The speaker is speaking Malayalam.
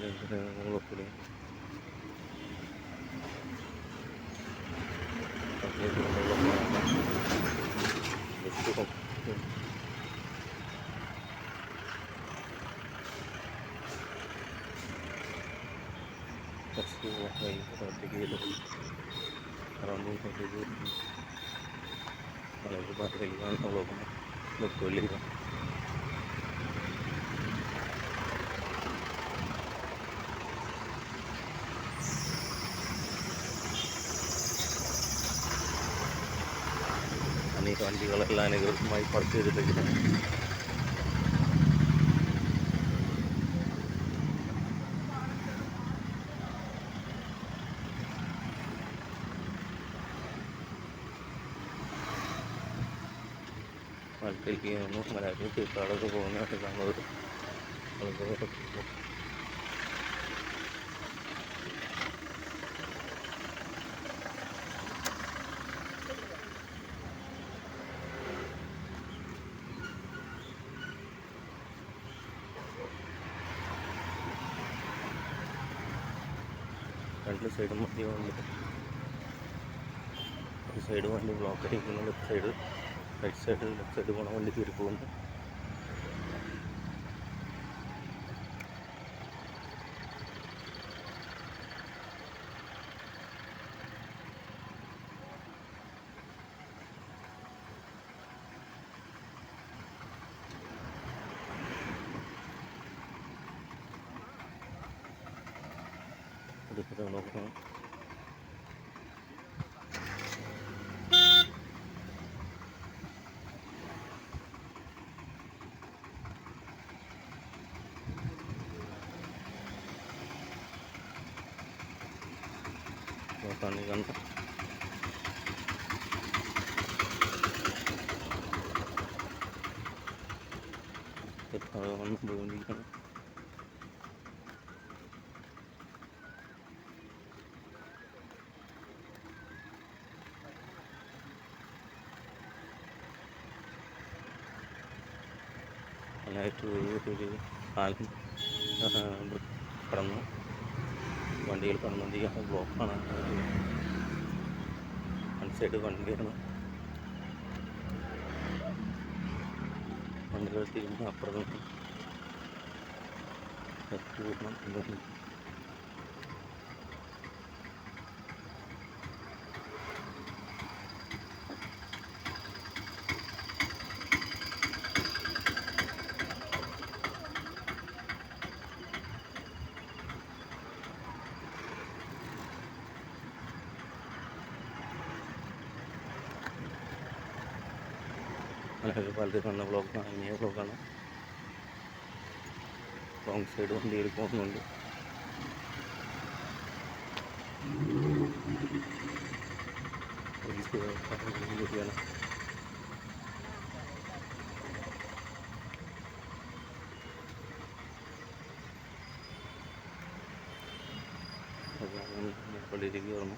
കൂടി വളരെ പാത്രയിലാണ് വെക്കുള്ളില്ല. ഈ വണ്ടികളെല്ലാം അനധികൃതമായി പാർക്ക് ചെയ്തിട്ടിരിക്കുകയാണ്. മലക്കലേക്ക് മലയാളത്തിൽ തീർത്ഥാടകർക്ക് പോകുന്നതായിട്ട് കാണുന്നത്. രണ്ട് സൈഡും വണ്ടി വന്നിട്ട് ഒരു സൈഡ് വണ്ടി ബ്ലോക്ക് അടിക്കുന്നു. ലെഫ്റ്റ് സൈഡ് പോണ വണ്ടി കയറി പോകുന്നു. നോക്കണം. നോക്കാണ് കണ്ട പോയിരിക്കണം. അതിനായിട്ട് ഒരു പാലം കടന്നു വണ്ടികൾ കടന്നുകൊണ്ടിരിക്കുകയാണ്. ബ്ലോക്കാണ്. വൺ സൈഡ് വണ്ടിയാണ്. വണ്ടികൾ തിരിഞ്ഞ് അപ്പുറത്ത് മലയാള പാലത്തിൽ കാണുന്ന ബ്ലോക്കാണ്. ഇനിയ ബ്ലോക്കാണ്. റോങ് സൈഡ് വണ്ടിയിൽ പോകുന്നുണ്ട്. പോലീസുകാരാണ്. പള്ളിയിലേക്ക് കയറുന്നു.